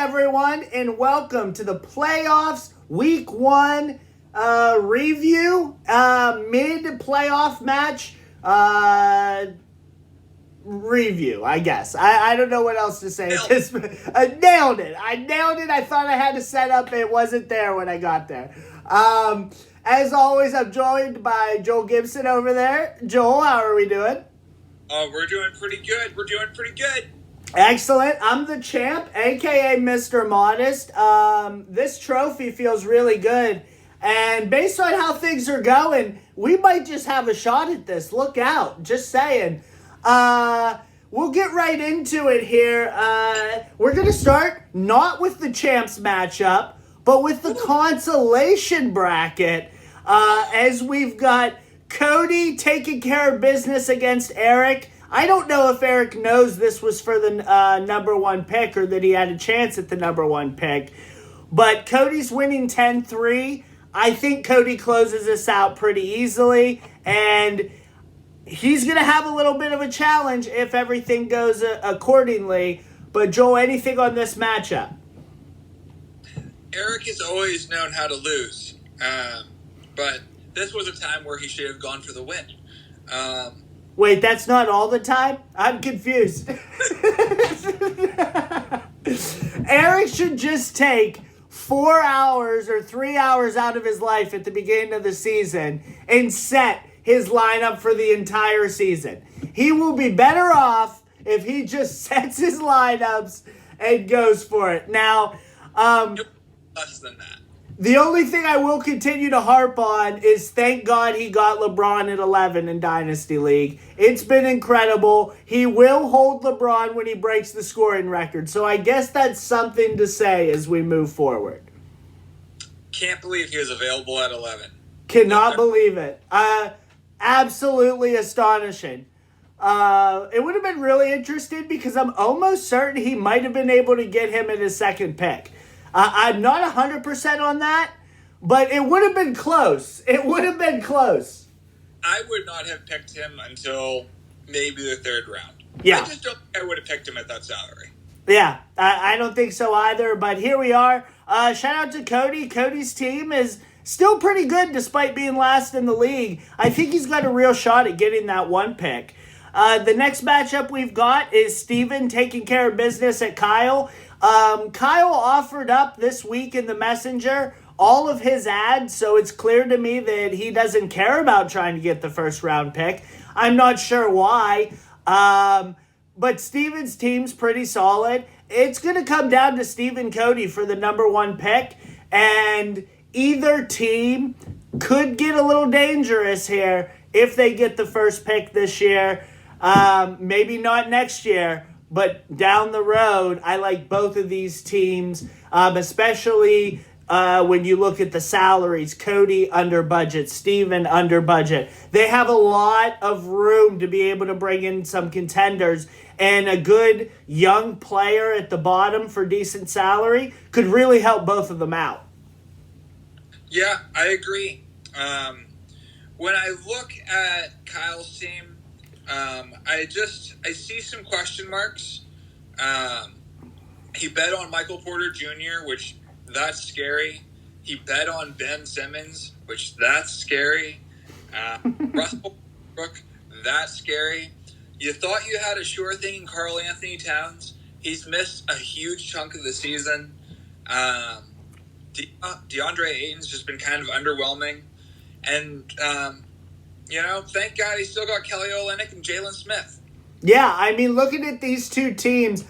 everyone, and welcome to the playoffs week 1 review, mid-playoff match review, I guess. I don't know what else to say. Nailed it. I nailed it. I thought I had to set up. It wasn't there when I got there. As always, I'm joined by Joel Gibson over there. Joel, how are we doing? We're doing pretty good. Excellent. I'm the champ, a.k.a. Mr. Modest. This trophy feels really good. And based on how things are going, we might just have a shot at this. Look out. Just saying. We'll get right into it here. We're going to start not with the champs matchup, but with the consolation bracket. As we've got Cody taking care of business against Eric. I don't know if Eric knows this was for the number 1 pick or that he had a chance at the number 1 pick. But Cody's winning 10-3. I think Cody closes this out pretty easily. And he's going to have a little bit of a challenge if everything goes accordingly. But Joel, anything on this matchup? Eric has always known how to lose. But this was a time where he should have gone for the win. Wait, that's not all the time? I'm confused. Eric should just take 4 hours or 3 hours out of his life at the beginning of the season and set his lineup for the entire season. He will be better off if he just sets his lineups and goes for it. Now, less than that. The only thing I will continue to harp on is thank God he got LeBron at 11 in Dynasty League. It's been incredible. He will hold LeBron when he breaks the scoring record. So I guess that's something to say as we move forward. Can't believe he was available at 11. Cannot believe it. Absolutely astonishing. It would have been really interesting because I'm almost certain he might have been able to get him at his second pick. I'm not 100% on that, but it would have been close. I would not have picked him until maybe the 3rd round. Yeah. I just don't think I would have picked him at that salary. Yeah, I don't think so either, but here we are. Shout out to Cody. Cody's team is still pretty good despite being last in the league. I think he's got a real shot at getting that 1 pick. The next matchup we've got is Steven taking care of business at Kyle. Kyle offered up this week in the Messenger all of his ads, so it's clear to me that he doesn't care about trying to get the first round pick. I'm not sure why, but Steven's team's pretty solid. It's going to come down to Stephen Cody for the number 1 pick, and either team could get a little dangerous here if they get the first pick this year. Maybe not next year. But down the road, I like both of these teams, especially when you look at the salaries. Cody under budget, Steven under budget. They have a lot of room to be able to bring in some contenders. And a good young player at the bottom for decent salary could really help both of them out. Yeah, I agree. When I look at Kyle's team, I see some question marks. He bet on Michael Porter Jr., which that's scary. He bet on Ben Simmons, which that's scary. Russell Westbrook, that's scary. You thought you had a sure thing in Karl Anthony Towns. He's missed a huge chunk of the season. DeAndre Ayton's just been kind of underwhelming. And, thank God he still got Kelly Olynyk and Jalen Smith. Yeah, I mean, looking at these two teams,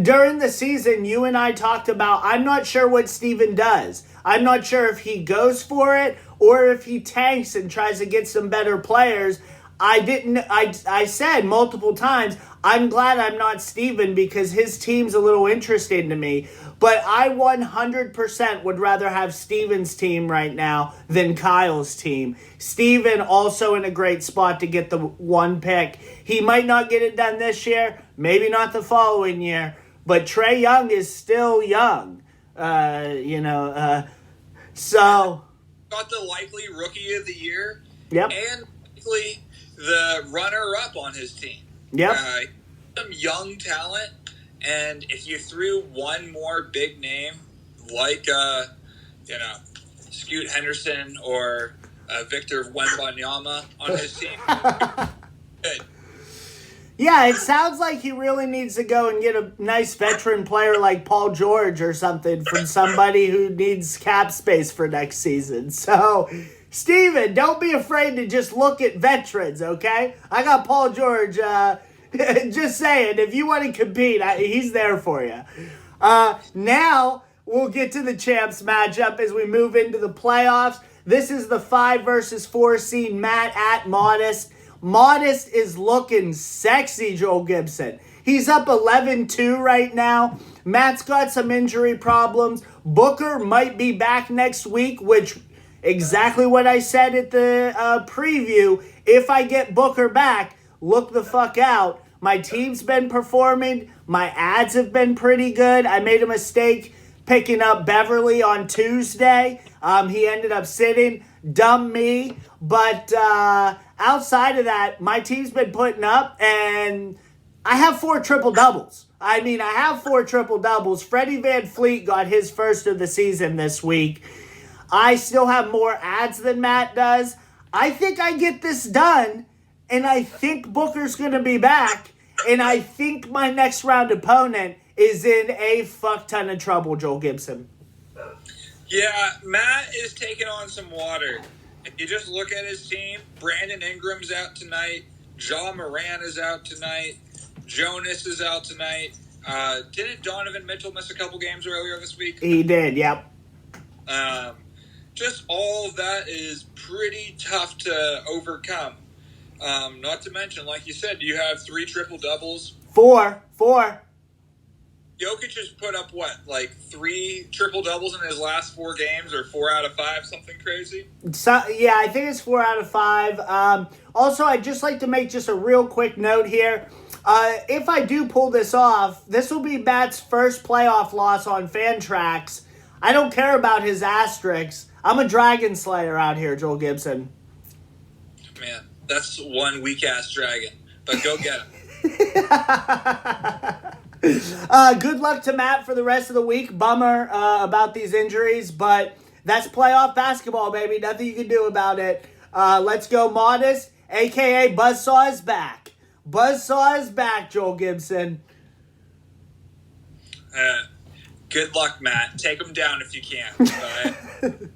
during the season, you and I talked about, I'm not sure what Steven does. I'm not sure if he goes for it or if he tanks and tries to get some better players. I said multiple times, I'm glad I'm not Steven because his team's a little interesting to me. But I 100% would rather have Steven's team right now than Kyle's team. Steven also in a great spot to get the 1 pick. He might not get it done this year, maybe not the following year, but Trae Young is still young. So got the likely rookie of the year. Yep. And likely the runner-up on his team. Yep. Some young talent, And if you threw one more big name, like, Scoot Henderson or Victor Wembanyama on his team, good. Yeah, it sounds like he really needs to go and get a nice veteran player like Paul George or something from somebody who needs cap space for next season. So, Steven, don't be afraid to just look at veterans, okay? I got Paul George. Just saying, if you want to compete, he's there for you. Now, we'll get to the champs matchup as we move into the playoffs. This is the 5 versus 4 seed, Matt at Modest. Modest is looking sexy, Joel Gibson. He's up 11-2 right now. Matt's got some injury problems. Booker might be back next week, which exactly what I said at the preview. If I get Booker back, look the fuck out. My team's been performing. My ads have been pretty good. I made a mistake picking up Beverly on Tuesday. He ended up sitting. Dumb me. But outside of that, my team's been putting up, and I have 4 triple-doubles. I have 4 triple-doubles. Freddie Van Fleet got his first of the season this week. I still have more ads than Matt does. I think I get this done, and I think Booker's going to be back, and I think my next round opponent is in a fuck ton of trouble, Joel Gibson. Yeah, Matt is taking on some water. If you just look at his team, Brandon Ingram's out tonight. Ja Moran is out tonight. Jonas is out tonight. Didn't Donovan Mitchell miss a couple games earlier this week? He did, yep. Just all of that is pretty tough to overcome. Not to mention, like you said, you have 3 triple-doubles. 4. Jokic has put up, 3 triple-doubles in his last 4 games, or 4 out of 5, something crazy? So, yeah, I think it's 4 out of 5. Also, I'd just like to make just a real quick note here. If I do pull this off, this will be Matt's first playoff loss on Fantrax. I don't care about his asterisks. I'm a Dragon Slayer out here, Joel Gibson. Man, that's one weak-ass dragon. But go get him. Good luck to Matt for the rest of the week. Bummer about these injuries, but that's playoff basketball, baby. Nothing you can do about it. Let's go Modest, a.k.a. Buzzsaw is back. Buzzsaw is back, Joel Gibson. Good luck, Matt. Take him down if you can.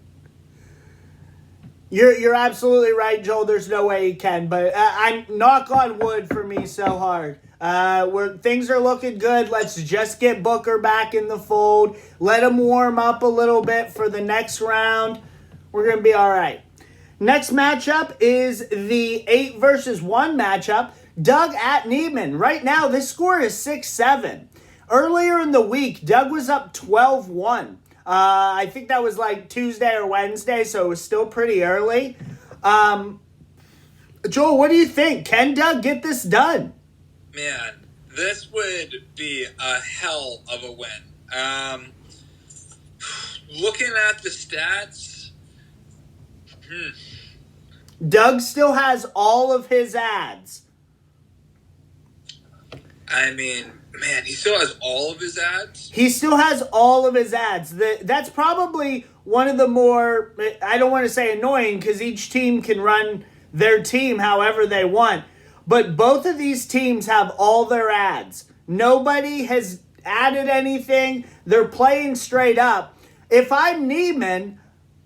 You're absolutely right, Joel. There's no way he can, but I'm knock on wood for me so hard. Where things are looking good. Let's just get Booker back in the fold. Let him warm up a little bit for the next round. We're going to be all right. Next matchup is the 8 versus 1 matchup. Doug at Neiman. Right now, this score is 6-7. Earlier in the week, Doug was up 12-1. I think that was like Tuesday or Wednesday, so it was still pretty early. Joel, what do you think? Can Doug get this done? Man, this would be a hell of a win. Looking at the stats, Doug still has all of his ads. Man, he still has all of his ads? He still has all of his ads. That's probably one of the more, I don't want to say annoying, because each team can run their team however they want. But both of these teams have all their ads. Nobody has added anything. They're playing straight up. If I'm Neiman,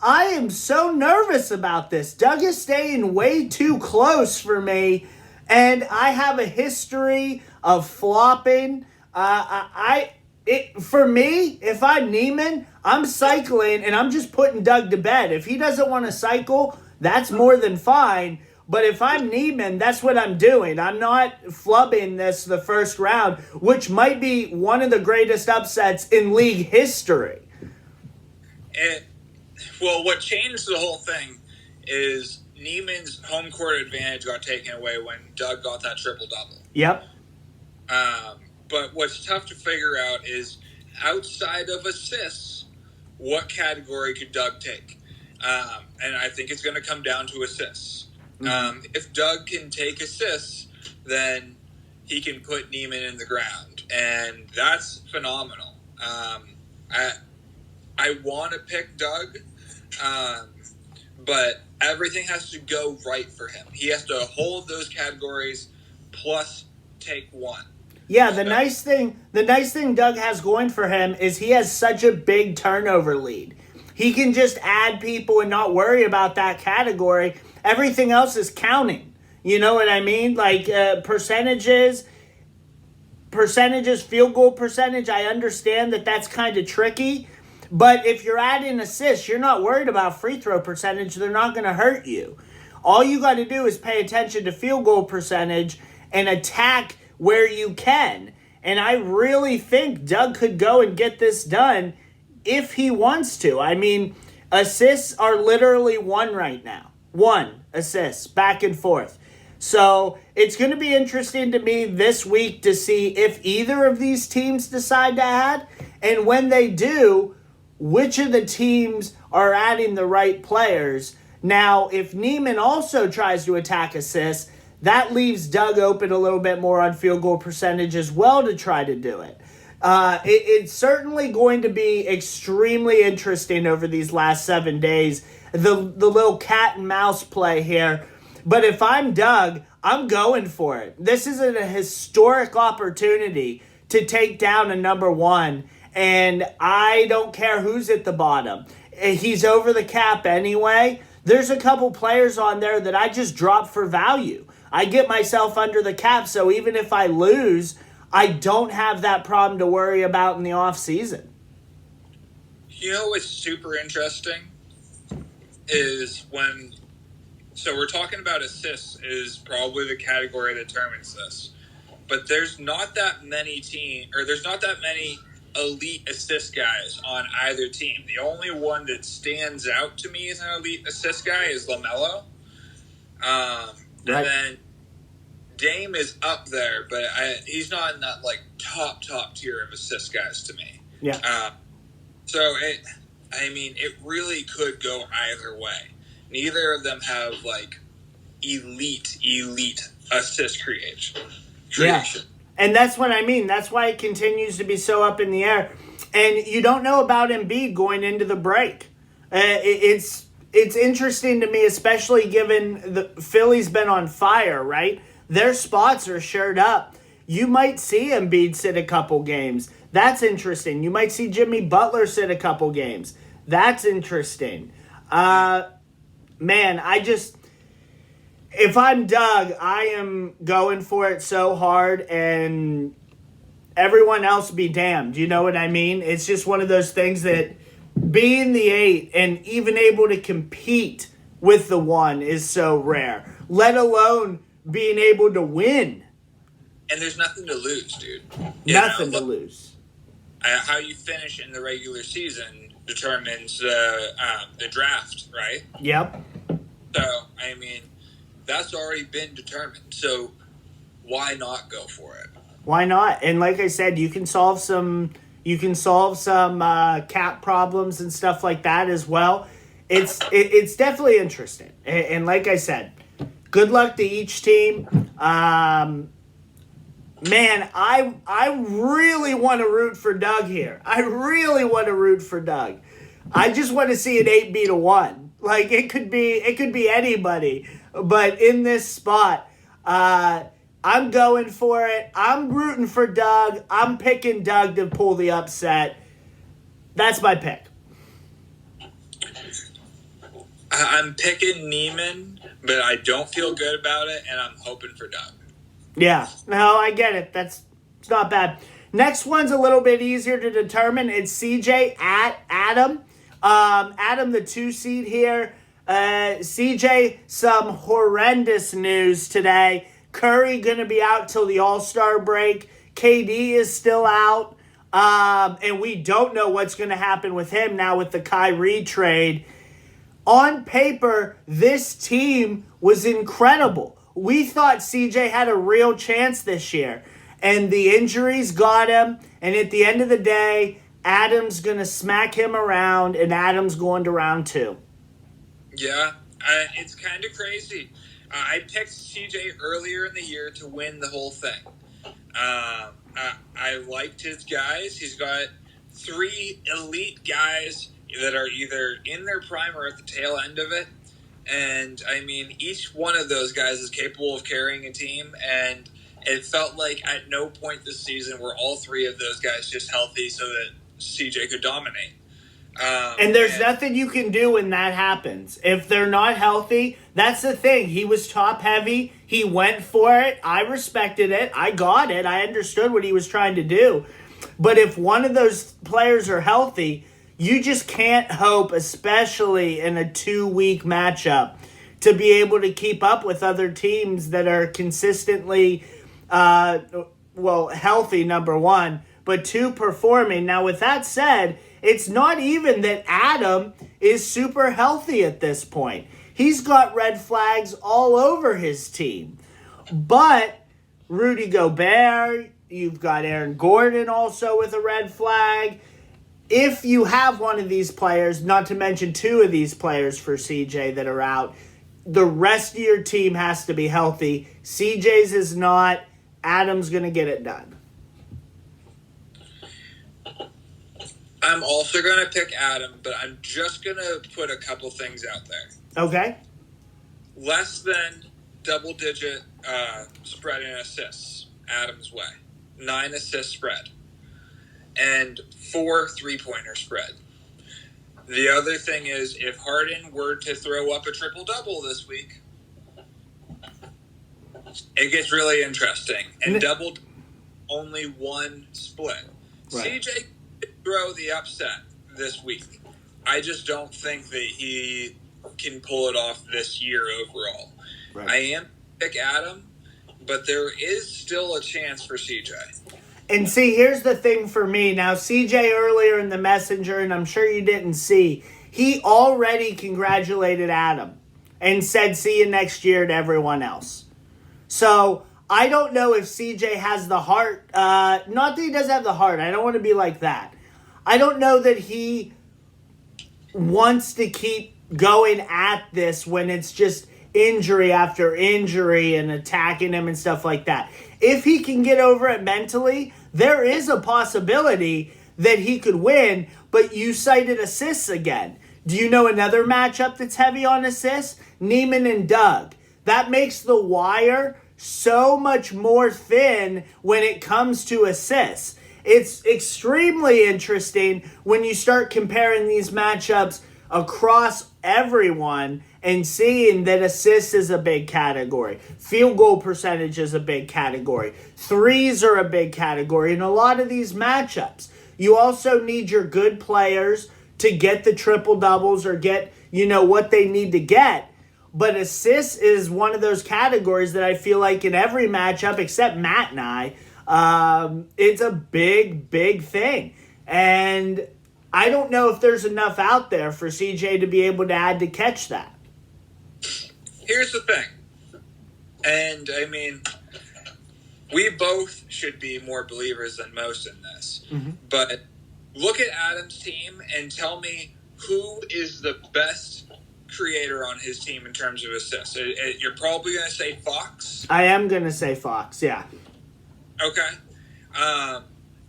I am so nervous about this. Doug is staying way too close for me, and I have a history of flopping. For me, if I'm Neiman, I'm cycling, and I'm just putting Doug to bed. If he doesn't want to cycle, that's more than fine. But if I'm Neiman, that's what I'm doing. I'm not flubbing this the first round, which might be one of the greatest upsets in league history. What changed the whole thing is Neiman's home court advantage got taken away when Doug got that triple-double. Yep. But what's tough to figure out is, outside of assists, what category could Doug take? And I think it's going to come down to assists. If Doug can take assists, then he can put Neiman in the ground, and that's phenomenal. I want to pick Doug, but everything has to go right for him. He has to hold those categories plus take one. Yeah, the nice thing Doug has going for him is he has such a big turnover lead. He can just add people and not worry about that category. Everything else is counting. You know what I mean? Like percentages, field goal percentage. I understand that that's kind of tricky. But if you're adding assists, you're not worried about free throw percentage. They're not going to hurt you. All you got to do is pay attention to field goal percentage and attack where you can. And I really think Doug could go and get this done if he wants to. I mean, assists are literally 1 right now. 1 assist, back and forth. So it's going to be interesting to me this week to see if either of these teams decide to add. And when they do, which of the teams are adding the right players. Now, if Neiman also tries to attack assists, that leaves Doug open a little bit more on field goal percentage as well to try to do it. It's certainly going to be extremely interesting over these last 7 days, the little cat and mouse play here. But if I'm Doug, I'm going for it. This is a historic opportunity to take down a number 1. And I don't care who's at the bottom. He's over the cap anyway. There's a couple players on there that I just drop for value. I get myself under the cap, so even if I lose, I don't have that problem to worry about in the offseason. You know what's super interesting is so we're talking about assists is probably the category that determines this. But there's not that many elite assist guys on either team. The only one that stands out to me as an elite assist guy is LaMelo. And then Dame is up there, but he's not in that like top tier of assist guys to me. Yeah. So it really could go either way. Neither of them have like elite assist creation. Yeah. And that's what I mean. That's why it continues to be so up in the air. And you don't know about Embiid going into the break. It's interesting to me, especially given the Philly's been on fire, right? Their spots are shored up. You might see Embiid sit a couple games. That's interesting. You might see Jimmy Butler sit a couple games. That's interesting. If I'm Doug, I am going for it so hard, and everyone else be damned. You know what I mean? It's just one of those things that being the 8 and even able to compete with the 1 is so rare, let alone being able to win. And there's nothing to lose, dude. Nothing to lose. How you finish in the regular season determines the draft, right? Yep. So, that's already been determined. So why not go for it? Why not? And like I said, you can solve some cap problems and stuff like that as well. It's definitely interesting. And like I said, good luck to each team. Man, I really want to root for Doug here. I really want to root for Doug. I just want to see an 8 beat a 1. Like it could be anybody. But in this spot, I'm going for it. I'm rooting for Doug. I'm picking Doug to pull the upset. That's my pick. I'm picking Neiman, but I don't feel good about it, and I'm hoping for Doug. Yeah. No, I get it. It's not bad. Next one's a little bit easier to determine. It's CJ at Adam. Adam, the 2 seed here. CJ, some horrendous news today. Curry going to be out till the All-Star break. KD is still out. And we don't know what's going to happen with him now with the Kyrie trade. On paper, this team was incredible. We thought CJ had a real chance this year. And the injuries got him. And at the end of the day, Adam's going to smack him around. And Adam's going to round 2. Yeah, it's kind of crazy. I picked CJ earlier in the year to win the whole thing. I liked his guys. He's got 3 elite guys that are either in their prime or at the tail end of it. And, I mean, each one of those guys is capable of carrying a team. And it felt like at no point this season were all 3 of those guys just healthy so that CJ could dominate. And there's nothing you can do when that happens. If they're not healthy, that's the thing. He was top heavy. He went for it. I respected it. I got it. I understood what he was trying to do. But if one of those players are healthy, you just can't hope, especially in a 2-week matchup, to be able to keep up with other teams that are consistently, healthy, number one, but 2, performing. Now, with that said, it's not even that Adam is super healthy at this point. He's got red flags all over his team. But Rudy Gobert, you've got Aaron Gordon also with a red flag. If you have one of these players, not to mention 2 of these players for CJ that are out, the rest of your team has to be healthy. CJ's is not. Adam's going to get it done. I'm also going to pick Adam, but I'm just going to put a couple things out there. Okay. Less than double-digit spread in assists, Adam's way. 9 assist spread. And 4 3-pointer spread. The other thing is, if Harden were to throw up a triple-double this week, it gets really interesting. And double only 1 split. Right. CJ throw the upset this week. I just don't think that he can pull it off this year overall. Right. I am pick Adam, but there is still a chance for CJ. And see, here's the thing for me. Now, CJ earlier in the messenger, and I'm sure you didn't see, he already congratulated Adam and said, see you next year to everyone else. So I don't know if CJ has the heart. Not that he doesn't have the heart. I don't want to be like that. I don't know that he wants to keep going at this when it's just injury after injury and attacking him and stuff like that. If he can get over it mentally, there is a possibility that he could win, but you cited assists again. Do you know another matchup that's heavy on assists? Neiman and Doug. That makes the wire so much more thin when it comes to assists. It's extremely interesting when you start comparing these matchups across everyone and seeing that assists is a big category. Field goal percentage is a big category. Threes are a big category in a lot of these matchups. You also need your good players to get the triple doubles or get, what they need to get. But assists is one of those categories that I feel like in every matchup except Matt and I, it's a big, big thing. And I don't know if there's enough out there for CJ to be able to add to catch that. Here's the thing. And, I mean, we both should be more believers than most in this. Mm-hmm. But look at Adam's team and tell me who is the best creator on his team in terms of assists. You're probably going to say Fox? I am going to say Fox, yeah. Okay.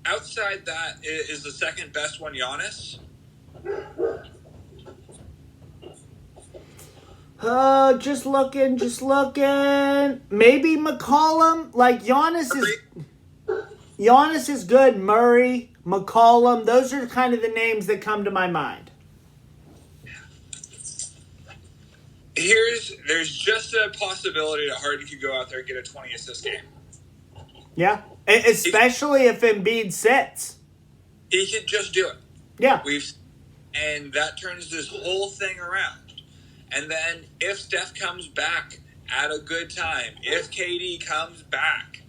Outside that, is the second best one Giannis? Just looking. Maybe McCollum. Like Giannis is good. Murray, McCollum. Those are kind of the names that come to my mind. There's just a possibility that Harden could go out there and get a 20 assist game. Yeah, especially if Embiid sits. He could just do it. Yeah. And that turns this whole thing around. And then if Steph comes back at a good time, if KD comes back,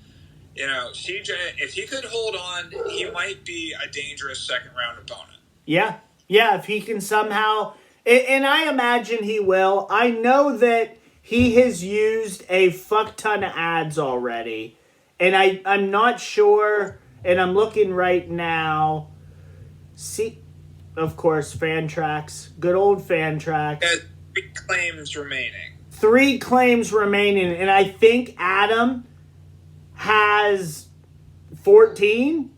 CJ, if he could hold on, he might be a dangerous second-round opponent. Yeah, if he can somehow, and I imagine he will. I know that he has used a fuck ton of ads already. And I'm not sure, and I'm looking right now. See, of course, Fantrax. Good old Fantrax. 3 claims remaining. 3 claims remaining, and I think Adam has 14?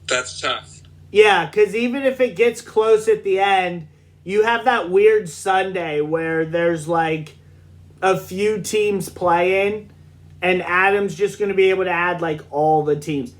That's tough. Yeah, because even if it gets close at the end, you have that weird Sunday where there's like a few teams playing, and Adam's just going to be able to add like all the teams.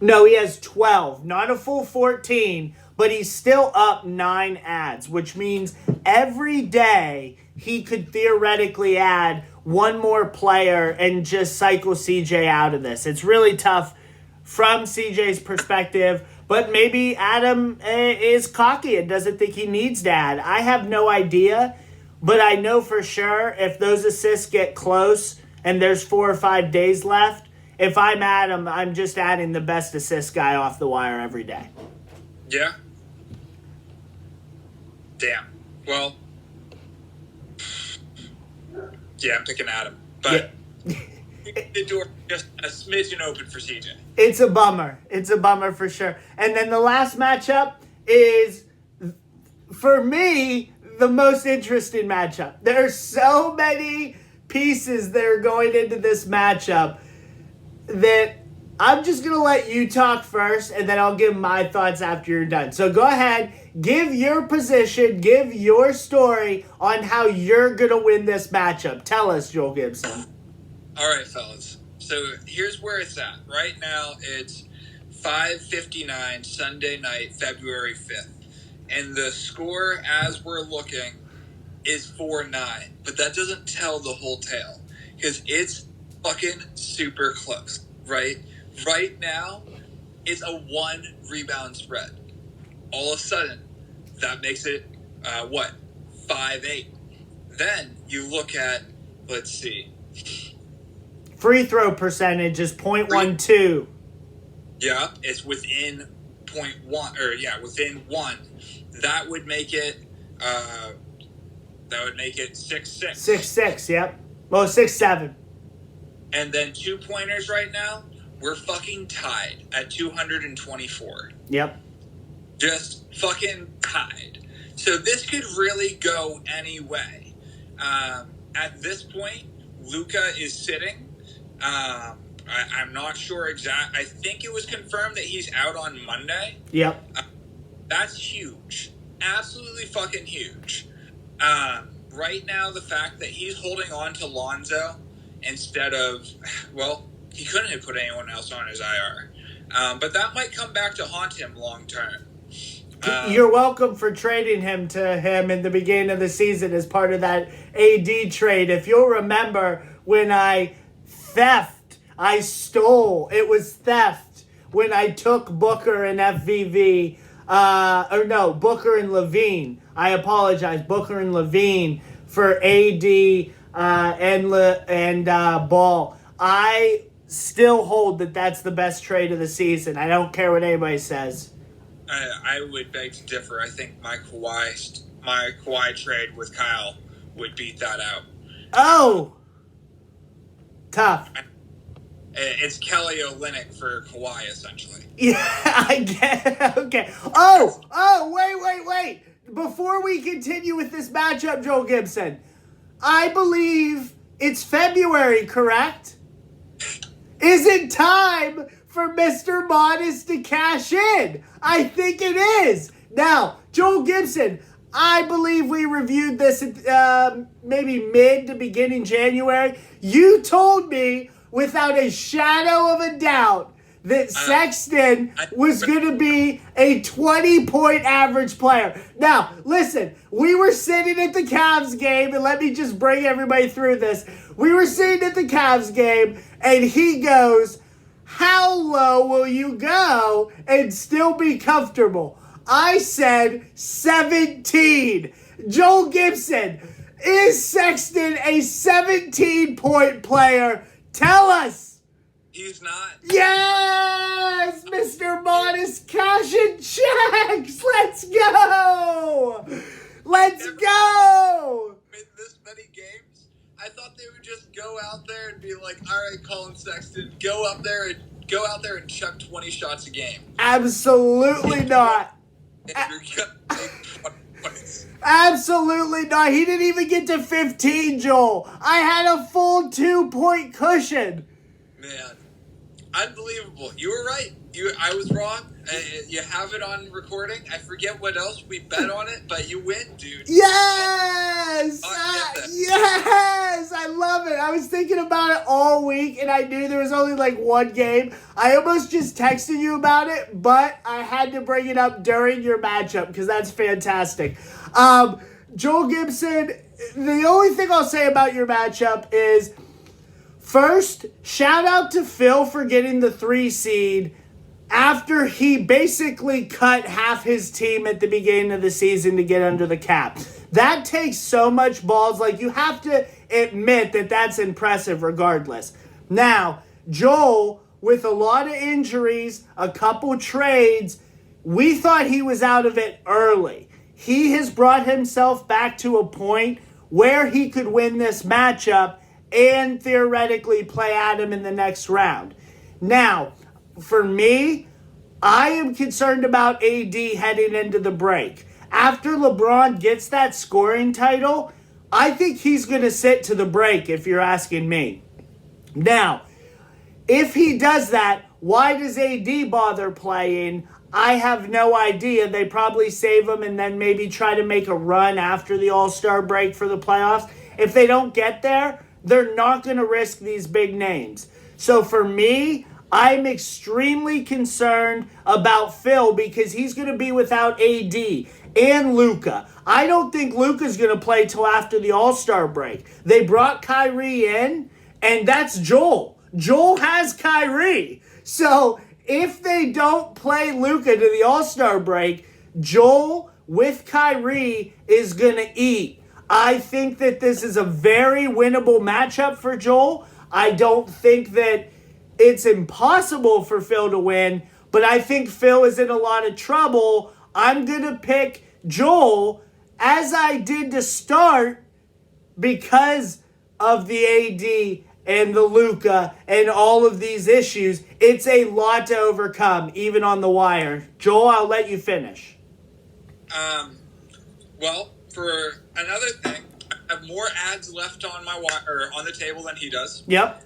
No, he has 12, not a full 14, but he's still up 9 ads, which means every day he could theoretically add one more player and just cycle CJ out of this. It's really tough from CJ's perspective, but maybe Adam is cocky and doesn't think he needs to add. I have no idea, but I know for sure if those assists get close and there's 4 or 5 days left, if I'm Adam, I'm just adding the best assist guy off the wire every day. Yeah. Damn. Well, yeah, I'm picking Adam. But the door just a smidgen open for CJ. It's a bummer. It's a bummer for sure. And then the last matchup is, for me, the most interesting matchup. There are so many pieces that are going into this matchup that I'm just going to let you talk first, and then I'll give my thoughts after you're done. So go ahead, give your position, give your story on how you're going to win this matchup. Tell us, Joel Gibson. All right, fellas. So here's where it's at. Right now, it's 5:59 Sunday night, February 5th. And the score, as we're looking, is 4-9. But that doesn't tell the whole tale. Because it's fucking super close, right? Right now, it's a 1 rebound spread. All of a sudden, that makes it, 5-8. Then you look at, let's see. Free throw percentage is .12. Yeah, it's within within 1. That would make it, 6-6. 6-6, yep. Well, 6-7. And then 2-pointers right now, we're fucking tied at 224. Yep. Just fucking tied. So this could really go any way. At this point, Luka is sitting. I'm not sure exact. I think it was confirmed that he's out on Monday. Yep. That's huge. Absolutely fucking huge. Right now, the fact that he's holding on to Lonzo instead of, well, he couldn't have put anyone else on his IR. But that might come back to haunt him long term. You're welcome for trading him to him in the beginning of the season as part of that AD trade. If you'll remember when I stole, it was theft when I took Booker and FVV, Booker and Levine. I apologize, Booker and Levine for AD and Ball. I still hold that that's the best trade of the season. I don't care what anybody says. I would beg to differ. I think my Kawhi trade with Kyle would beat that out. Oh! Tough. It's Kelly Olynyk for Kawhi, essentially. Yeah, I get it. Okay. Oh, wait. Before we continue with this matchup, Joel Gibson, I believe it's February, correct? Is it time for Mr. Modest to cash in? I think it is. Now, Joel Gibson, I believe we reviewed this at maybe mid to beginning January. You told me without a shadow of a doubt that Sexton was going to be a 20-point average player. Now, listen, we were sitting at the Cavs game, and let me just bring everybody through this. We were sitting at the Cavs game, and he goes, how low will you go and still be comfortable? I said 17. Joel Gibson, is Sexton a 17-point player? Tell us. He's not. Yes, Mr. Modest, cash and checks. Let's go. Let's go. In this many games, I thought they would just go out there and be like, all right, Colin Sexton, go out there and chuck 20 shots a game. Absolutely not. Absolutely not. He didn't even get to 15, Joel. I had a full 2-point cushion. Man, unbelievable. You were right. I was wrong. You have it on recording. I forget what else we bet on it, but you win, dude. Yes! Yes! I love it. I was thinking about it all week, and I knew there was only like one game. I almost just texted you about it, but I had to bring it up during your matchup because that's fantastic. Joel Gibson, the only thing I'll say about your matchup is, first, shout out to Phil for getting the 3 seed after he basically cut half his team at the beginning of the season to get under the cap. That takes so much balls. Like, you have to admit that that's impressive regardless. Now, Joel, with a lot of injuries, a couple trades, we thought he was out of it early. He has brought himself back to a point where he could win this matchup and theoretically play Adam in the next round. Now, for me, I am concerned about AD heading into the break. After LeBron gets that scoring title, I think he's going to sit to the break, if you're asking me. Now, if he does that, why does AD bother playing? I have no idea. They probably save him and then maybe try to make a run after the All-Star break for the playoffs. If they don't get there, they're not going to risk these big names. So for me, I'm extremely concerned about Phil because he's going to be without AD and Luka. I don't think Luka's going to play till after the All-Star break. They brought Kyrie in, and that's Joel. Joel has Kyrie. So if they don't play Luka to the All-Star break, Joel with Kyrie is going to eat. I think that this is a very winnable matchup for Joel. I don't think that it's impossible for Phil to win, but I think Phil is in a lot of trouble. I'm going to pick Joel, as I did to start, because of the AD and the Luka and all of these issues. It's a lot to overcome, even on the wire. Joel, I'll let you finish. Well, for another thing, I have more ads left on my on the table than he does. Yep.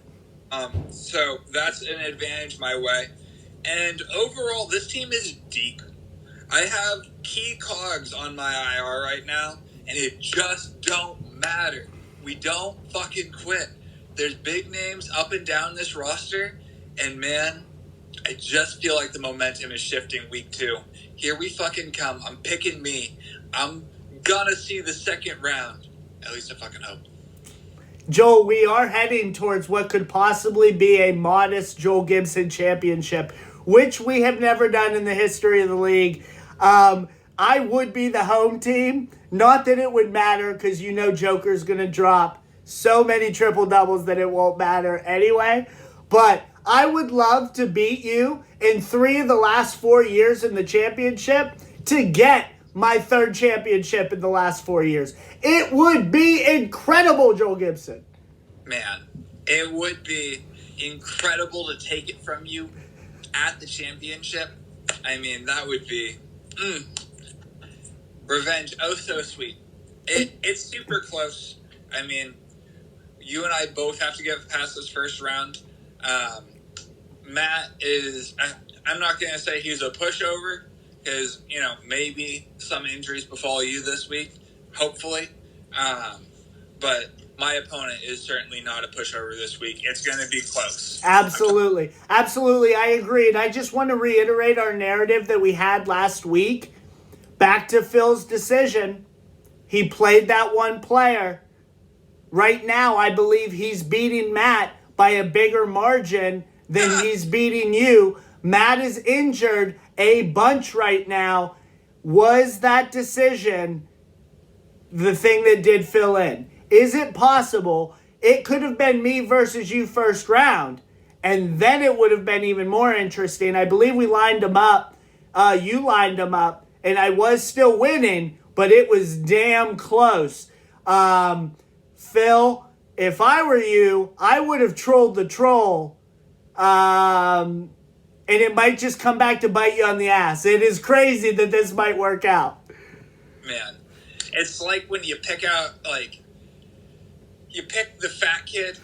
So that's an advantage my way. And overall, this team is deep. I have key cogs on my IR right now, and it just don't matter. We don't fucking quit. There's big names up and down this roster, and man, I just feel like the momentum is shifting week 2. Here we fucking come. I'm picking me. I'm gonna see the second round. At least I fucking hope. Joel, we are heading towards what could possibly be a modest Joel Gibson championship, which we have never done in the history of the league. I would be the home team. Not that it would matter, because you know Joker's going to drop so many triple-doubles that it won't matter anyway. But I would love to beat you in 3 of the last 4 years in the championship to get my 3rd championship in the last 4 years. It would be incredible, Joel Gibson. Man, it would be incredible to take it from you at the championship. I mean, that would be revenge. Oh, so sweet. It's super close. I mean, you and I both have to get past this first round. Matt is, I'm not going to say he's a pushover, because, you know, maybe some injuries befall you this week, hopefully. But my opponent is certainly not a pushover this week. It's going to be close. Absolutely. Absolutely. I agree. And I just want to reiterate our narrative that we had last week. Back to Phil's decision. He played that one player. Right now, I believe he's beating Matt by a bigger margin than he's beating you. Matt is injured a bunch right now. Was that decision the thing that did Phil in? Is it possible it could have been me versus you first round, and then it would have been even more interesting? I believe we lined them up. You lined them up, and I was still winning, but it was damn close. Phil, if I were you, I would have trolled the troll. And it might just come back to bite you on the ass. It is crazy that this might work out. Man, it's like when you pick out, like, you pick the fat kid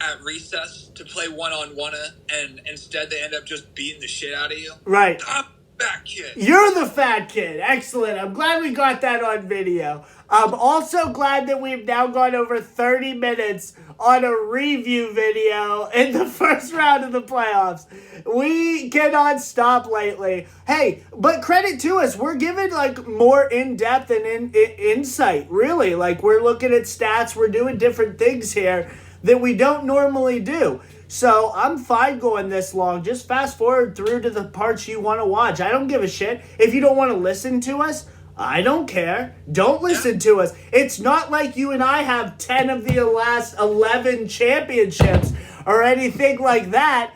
at recess to play one-on-one, and instead they end up just beating the shit out of you. Right. I'm fat kid. You're the fat kid. Excellent. I'm glad we got that on video. I'm also glad that we've now gone over 30 minutes on a review video in the first round of the playoffs. We cannot stop lately. Hey, but credit to us. We're giving like more in-depth and insight, really. Like we're looking at stats. We're doing different things here that we don't normally do. So I'm fine going this long. Just fast forward through to the parts you want to watch. I don't give a shit. If you don't want to listen to us, I don't care. Don't listen to us. It's not like you and I have 10 of the last 11 championships or anything like that.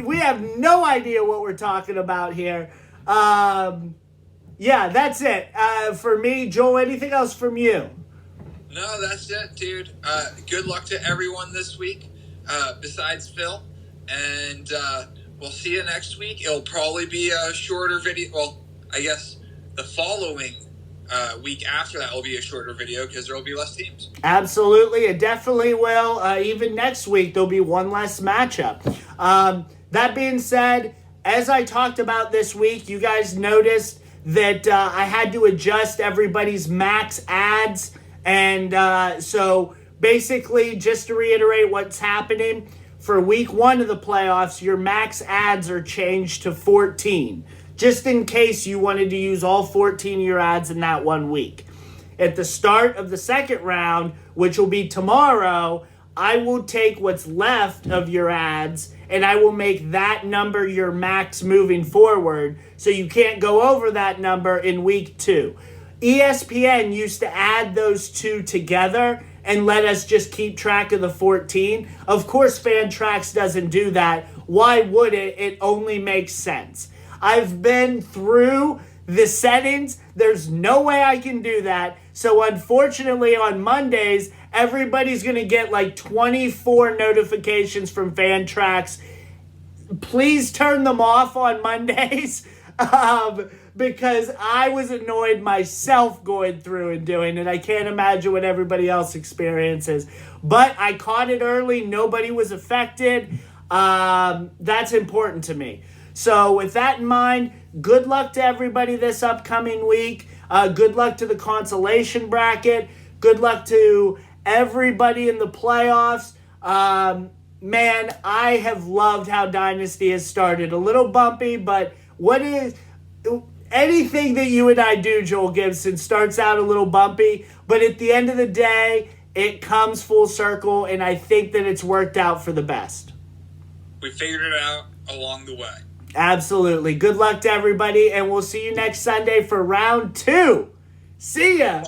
We have no idea what we're talking about here. Yeah, that's it. For me, Joel, anything else from you? No, that's it, dude. Good luck to everyone this week, besides Phil. And we'll see you next week. It'll probably be a shorter video. Well, I guess the following week after that will be a shorter video because there will be less teams. Absolutely. It definitely will. Even next week, there'll be one less matchup. That being said, as I talked about this week, you guys noticed that I had to adjust everybody's max ads. And so basically, just to reiterate what's happening, for week 1 of the playoffs, your max ads are changed to 14. Just in case you wanted to use all 14 of your ads in that 1 week. At the start of the second round, which will be tomorrow, I will take what's left of your ads and I will make that number your max moving forward, so you can't go over that number in week 2. ESPN used to add those two together and let us just keep track of the 14. Of course, Fantrax doesn't do that. Why would it? It only makes sense. I've been through the settings. There's no way I can do that. So unfortunately, on Mondays, everybody's going to get like 24 notifications from Fantrax. Please turn them off on Mondays because I was annoyed myself going through and doing it. I can't imagine what everybody else experiences. But I caught it early. Nobody was affected. That's important to me. So with that in mind, good luck to everybody this upcoming week. Good luck to the consolation bracket. Good luck to everybody in the playoffs. Man, I have loved how Dynasty has started. A little bumpy, but anything that you and I do, Joel Gibson, starts out a little bumpy. But at the end of the day, it comes full circle, and I think that it's worked out for the best. We figured it out along the way. Absolutely. Good luck to everybody, and we'll see you next Sunday for round 2. See ya!